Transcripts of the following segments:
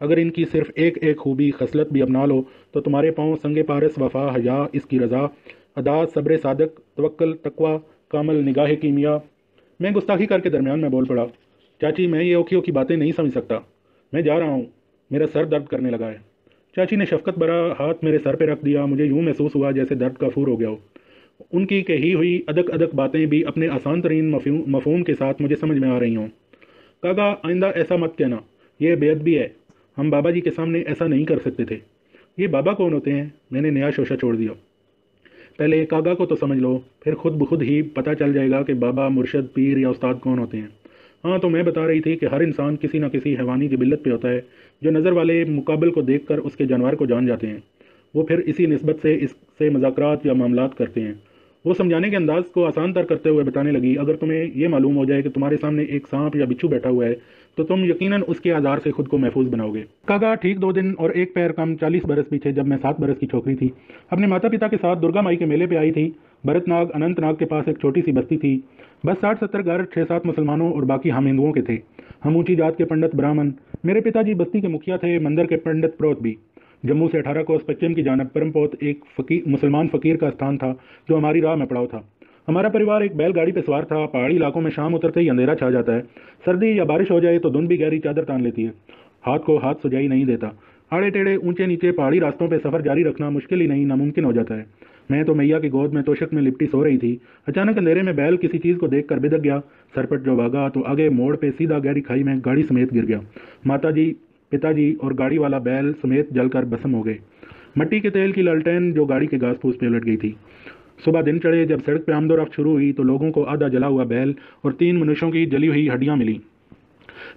اگر ان کی صرف ایک ایک خوبی خصلت بھی اپنا لو تو تمہارے پاؤں سنگ پارس وفا حیا اس کی رضا ادا صبر صادق توکل تقوی کامل نگاہ کیمیا۔ میں گستاخی کر کے درمیان میں بول پڑا، چاچی میں یہ اوکھی اوکھی باتیں نہیں سمجھ سکتا، میں جا رہا ہوں، میرا سر درد کرنے لگا ہے۔ چاچی نے شفقت بھرا ہاتھ میرے سر پہ رکھ دیا، مجھے یوں محسوس ہوا جیسے درد کا فور ہو گیا ہو۔ ان کی کہی ہوئی ادک ادک باتیں بھی اپنے آسان ترین مفہوم کے ساتھ مجھے سمجھ میں آ رہی ہوں۔ کاغا آئندہ ایسا مت کہنا، یہ بے ادبی ہے، ہم بابا جی کے سامنے ایسا نہیں کر سکتے تھے۔ یہ بابا کون ہوتے ہیں؟ میں نے نیا شوشہ چھوڑ دیا۔ پہلے کاغا کو تو سمجھ لو، پھر خود بخود ہی پتہ چل جائے گا کہ بابا مرشد پیر یا استاد کون ہوتے ہیں۔ ہاں تو میں بتا رہی تھی کہ ہر انسان کسی نہ کسی حیوانی جبلت پہ ہوتا ہے جو نظر والے مقابل کو دیکھ کر اس کے جانور کو جان جاتے ہیں، وہ پھر اسی نسبت سے اس سے مذاکرات یا معاملات کرتے ہیں۔ وہ سمجھانے کے انداز کو آسان تر کرتے ہوئے بتانے لگی، اگر تمہیں یہ معلوم ہو جائے کہ تمہارے سامنے ایک سانپ یا بچھو بیٹھا ہوا ہے تو تم یقیناً اس کے آزار سے خود کو محفوظ بناؤ گے۔ کاغا ٹھیک 2 دن اور 1 پیر کم 40 برس پیچھے جب میں 7 برس کی چھوکری تھی، اپنے ماتا پتا کے ساتھ درگا مائی کے میلے پہ آئی تھی۔ بھرت ناگ اننت ناگ کے پاس ایک چھوٹی سی بستی تھی، بس 60-70 گھر، 6-7 مسلمانوں اور باقی ہم ہندوؤں کے تھے۔ ہم اونچی جات کے پنڈت برہمن، میرے پتا جی بستی کے مکھیا تھے، مندر کے پنڈت پروت بھی۔ جموں سے 18 کوس پچھم کی جانب پرم پوت ایک مسلمان فقیر کا استھان تھا جو ہماری راہ میں پڑاؤ تھا۔ ہمارا پریوار ایک بیل گاڑی پہ سوار تھا۔ پہاڑی علاقوں میں شام اترتے ہی اندھیرا چھا جاتا ہے، سردی یا بارش ہو جائے تو دھند بھی گہری چادر تان لیتی ہے، ہاتھ کو ہاتھ سجائی نہیں دیتا۔ آڑے ٹیڑے اونچے نیچے پہاڑی راستوں پہ سفر جاری رکھنا مشکل ہی نہیں ناممکن ہو جاتا ہے۔ میں تو میاں کی گود میں توشک میں لپٹی سو رہی تھی، اچانک اندھیرے میں بیل کسی چیز کو دیکھ کر بدک گیا، سرپٹ جو بھاگا تو آگے موڑ پہ سیدھا گہری کھائی میں گاڑی سمیت گر گیا۔ ماتا جی، پتا جی اور گاڑی والا بیل سمیت جل کر بھسم ہو گئے۔ مٹی کے تیل کی لالٹین جو گاڑی کے گھاس پھوس پہ الٹ گئی تھی۔ صبح دن چڑھے، جب سڑک پہ آمد و رفت شروع ہوئی تو لوگوں کو آدھا جلا ہوا بیل اور 3 منوشوں کی جلی ہوئی ہڈیاں ملی۔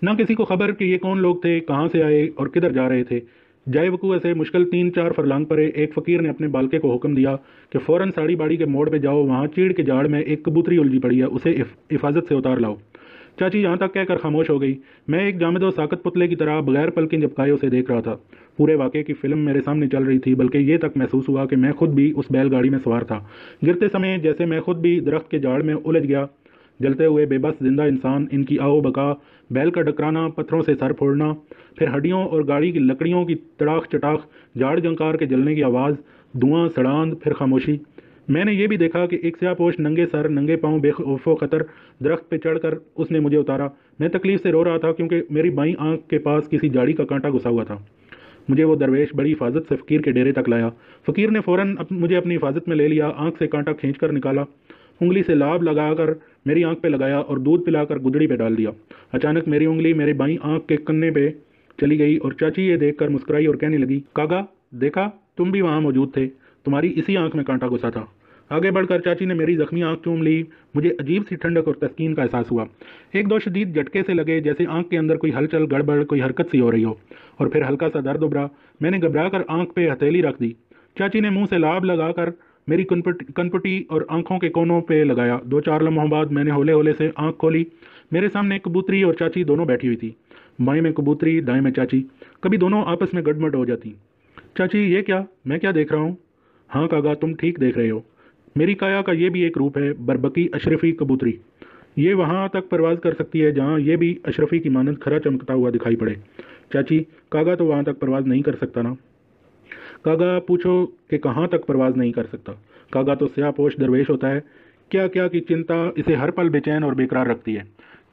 نہ کسی کو خبر کہ یہ کون لوگ تھے، کہاں سے آئے اور کدھر جا رہے تھے۔ جائے وقوع سے مشکل 3-4 فرلانگ پرے ایک فقیر نے اپنے بالکے کو حکم دیا کہ فوراً ساڑی باڑی کے موڑ پہ جاؤ، وہاں چیڑ کے جاڑ میں ایک کبوتری الجھی پڑی ہے، اسے حفاظت سے اتار لاؤ۔ چاچی یہاں تک کہہ کر خاموش ہو گئی۔ میں ایک جامد و ساکت پتلے کی طرح بغیر پلکیں جھپکائے اسے دیکھ رہا تھا۔ پورے واقعے کی فلم میرے سامنے چل رہی تھی، بلکہ یہ تک محسوس ہوا کہ میں خود بھی اس بیل گاڑی میں سوار تھا۔ گرتے سمے جیسے میں خود بھی درخت کے جاڑ میں الجھ گیا۔ جلتے ہوئے بے بس زندہ انسان، ان کی آہو بکا، بیل کا ڈکرانا، پتھروں سے سر پھوڑنا، پھر ہڈیوں اور گاڑی کی لکڑیوں کی تڑاخ چٹاخ، جاڑ جنکار کے جلنے کی آواز، دھواں، سڑاند، پھر خاموشی۔ میں نے یہ بھی دیکھا کہ ایک سیاہ پوش ننگے سر ننگے پاؤں بے خوف و خطر درخت پہ چڑھ کر اس نے مجھے اتارا۔ میں تکلیف سے رو رہا تھا کیونکہ میری بائیں آنکھ کے پاس کسی جاڑی کا کانٹا گھسا ہوا تھا۔ مجھے وہ درویش بڑی حفاظت سے فقیر کے ڈیرے تک لایا۔ فقیر نے فوراً مجھے اپنی حفاظت میں لے لیا، آنکھ سے کانٹا کھینچ کر نکالا، انگلی سے لاب لگا کر میری آنکھ پہ لگایا اور دودھ پلا کر گدڑی پہ ڈال دیا۔ اچانک میری انگلی میرے بائیں آنکھ کے کنے پہ چلی گئی اور چاچی یہ دیکھ کر مسکرائی اور کہنے لگی، کاغا دیکھا، تم بھی وہاں موجود تھے، تمہاری اسی آنکھ میں کانٹا گھسا تھا۔ آگے بڑھ کر چاچی نے میری زخمی آنکھ چوم لی۔ مجھے عجیب سی ٹھنڈک اور تسکین کا احساس ہوا۔ 1-2 شدید جھٹکے سے لگے جیسے آنکھ کے اندر کوئی ہلچل گڑبڑ، کوئی حرکت سی ہو رہی ہو، اور پھر ہلکا سا درد ابھرا۔ میں نے گھبرا کر آنکھ پہ ہتھیلی رکھ دی۔ چاچی نے منہ سے لاب لگا کر میری کنپٹی اور آنکھوں کے کونوں پہ لگایا۔ 2-4 لمحوں بعد میں نے ہولے ہولے سے آنکھ کھولی۔ میرے سامنے کبوتری اور چاچی دونوں بیٹھی ہوئی تھی، بائیں میں کبوتری، دائیں میں چاچی۔ کبھی دونوں آپس میں گڑمڑ ہو جاتی۔ چاچی یہ کیا، میں کیا دیکھ رہا ہوں؟ ہاں کاغا، تم ٹھیک دیکھ رہے ہو، میری کایا کا یہ بھی ایک روپ ہے، بربکی اشرفی کبوتری۔ یہ وہاں تک پرواز کر سکتی ہے جہاں یہ بھی اشرفی کی مانند کھرا چمکتا ہوا دکھائی پڑے۔ چاچی، کاغا تو وہاں تک پرواز نہیں کر سکتا نا؟ کاغا، پوچھو کہ کہاں تک پرواز نہیں کر سکتا؟ کاغا تو سیاہ پوش درویش ہوتا ہے، کیا کیا کی چنتا اسے ہر پل بے چین اور بے قرار رکھتی ہے۔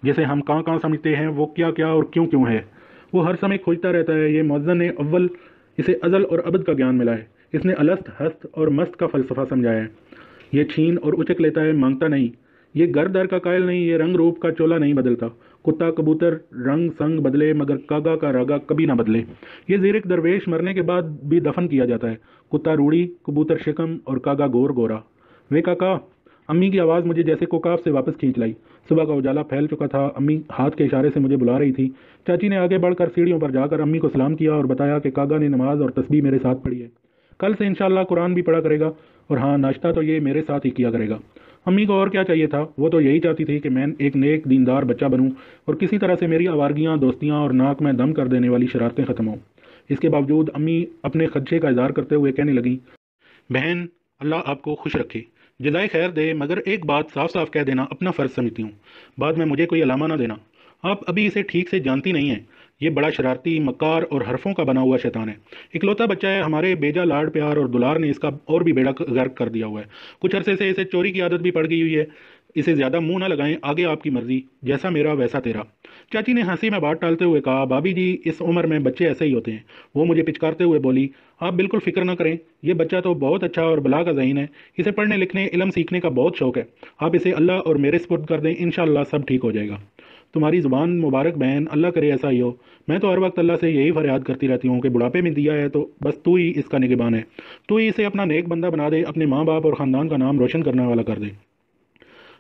جسے ہم کہاں کہاں سمجھتے ہیں وہ کیا کیا اور کیوں کیوں ہے، وہ ہر سمے کھوجتا رہتا ہے۔ یہ مؤذن اول، اسے ازل اور ابد کا گیان ملا ہے، اس نے الست ہست اور مست کا فلسفہ سمجھایا ہے۔ یہ چھین اور اچک لیتا ہے، مانگتا نہیں۔ یہ گر در کا قائل نہیں، یہ رنگ روپ کا چولا نہیں بدلتا۔ کتا کبوتر رنگ سنگ بدلے مگر کاغا کا راگا کبھی نہ بدلے۔ یہ زیرک درویش مرنے کے بعد بھی دفن کیا جاتا ہے۔ کتا روڑی، کبوتر شکم اور کاغا گور گورا۔ وے کاکا، امی کی آواز مجھے جیسے کوکاف سے واپس کھینچ لائی۔ صبح کا اجالا پھیل چکا تھا، امی ہاتھ کے اشارے سے مجھے بلا رہی تھی۔ چاچی نے آگے بڑھ کر سیڑھیوں پر جا کر امی کو سلام کیا اور بتایا کہ کاغا نے نماز اور تسبیح میرے ساتھ پڑھی ہے، کل سے انشاءاللہ قرآن بھی پڑھا کرے گا، اور ہاں ناشتہ تو یہ میرے ساتھ ہی کیا کرے گا۔ امی کو اور کیا چاہیے تھا، وہ تو یہی چاہتی تھی کہ میں ایک نیک دیندار بچہ بنوں اور کسی طرح سے میری آوارگیاں، دوستیاں اور ناک میں دم کر دینے والی شرارتیں ختم ہوں۔ اس کے باوجود امی اپنے خدشے کا اظہار کرتے ہوئے کہنے لگیں، بہن اللہ آپ کو خوش رکھے، جزائے خیر دے، مگر ایک بات صاف صاف کہہ دینا اپنا فرض سمجھتی ہوں، بعد میں مجھے کوئی علامہ نہ دینا۔ آپ ابھی اسے ٹھیک سے جانتی نہیں ہیں، یہ بڑا شرارتی، مکار اور حرفوں کا بنا ہوا شیطان ہے۔ اکلوتا بچہ ہے، ہمارے بیجا لاڈ پیار اور دلار نے اس کا اور بھی بیڑا غرق کر دیا ہوا ہے۔ کچھ عرصے سے اسے چوری کی عادت بھی پڑ گئی ہوئی ہے۔ اسے زیادہ منہ نہ لگائیں، آگے آپ کی مرضی، جیسا میرا ویسا تیرا۔ چاچی نے ہنسی میں بات ٹالتے ہوئے کہا، بھابھی جی اس عمر میں بچے ایسے ہی ہوتے ہیں۔ وہ مجھے پچکارتے ہوئے بولی، آپ بالکل فکر نہ کریں، یہ بچہ تو بہت اچھا اور بلا کا ذہین ہے، اسے پڑھنے لکھنے علم سیکھنے کا بہت شوق ہے، آپ اسے اللہ اور میرے سپرد کر دیں، انشاءاللہ سب ٹھیک ہو جائے گا۔ تمہاری زبان مبارک بہن، اللہ کرے ایسا ہی ہو۔ میں تو ہر وقت اللہ سے یہی فریاد کرتی رہتی ہوں کہ بڑھاپے میں دیا ہے تو بس تو ہی اس کا نگہبان ہے، تو ہی اسے اپنا نیک بندہ بنا دے، اپنے ماں باپ اور خاندان کا نام روشن کرنے والا کر دے۔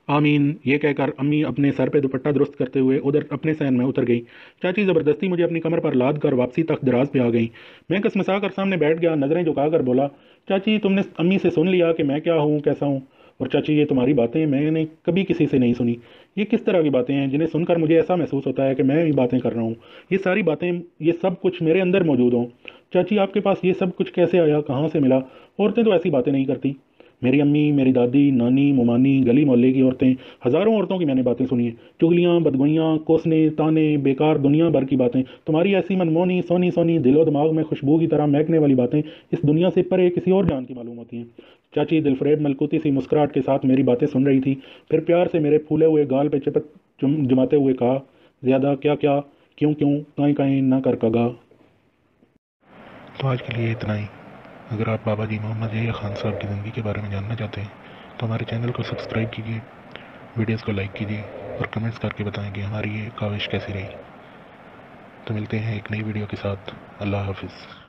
آمین، یہ کہہ کر امی اپنے سر پہ دوپٹہ درست کرتے ہوئے ادھر اپنے صحن میں اتر گئی۔ چاچی زبردستی مجھے اپنی کمر پر لاد کر واپسی تک دراز پہ آ گئی۔ میں کسمسا کر سامنے بیٹھ گیا، نظریں جھکا کر بولا، چاچی تم نے امی سے سن لیا کہ میں کیا ہوں کیسا ہوں؟ اور چاچی یہ تمہاری باتیں میں نے کبھی کسی سے نہیں سنی۔ یہ کس طرح کی باتیں ہیں جنہیں سن کر مجھے ایسا محسوس ہوتا ہے کہ میں ہی باتیں کر رہا ہوں؟ یہ ساری باتیں، یہ سب کچھ میرے اندر موجود ہوں۔ چاچی آپ کے پاس یہ سب کچھ کیسے آیا، کہاں سے ملا؟ عورتیں تو ایسی باتیں نہیں کرتی۔ میری امی، میری دادی، نانی، ممانی، گلی محلے کی عورتیں، ہزاروں عورتوں کی میں نے باتیں سنی ہیں، چگلیاں، بدگوئیاں، کوسنے، تانے، بیکار دنیا بھر کی باتیں۔ تمہاری ایسی منمونی، سونی سونی، دل و دماغ میں خوشبو کی طرح مہکنے والی باتیں اس دنیا سے پرے کسی اور جان کی معلوم ہوتی ہیں۔ چاچی دلفریب ملکوتی سی مسکراہٹ کے ساتھ میری باتیں سن رہی تھی، پھر پیار سے میرے پھولے ہوئے گال پہ چپت جماتے ہوئے کہا، زیادہ کیا کیا، کیوں کیوں، کائیں کائیں نہ کر کگا۔ تو آج کے لیے اتنا ہی۔ اگر آپ بابا جی محمد یحییٰ خان صاحب کی زندگی کے بارے میں جاننا چاہتے ہیں تو ہمارے چینل کو سبسکرائب کیجیے، ویڈیوز کو لائک کیجیے اور کمنٹس کر کے بتائیں کہ ہماری یہ کاوش کیسی رہی۔ تو ملتے ہیں ایک نئی ویڈیو کے ساتھ۔ اللہ حافظ۔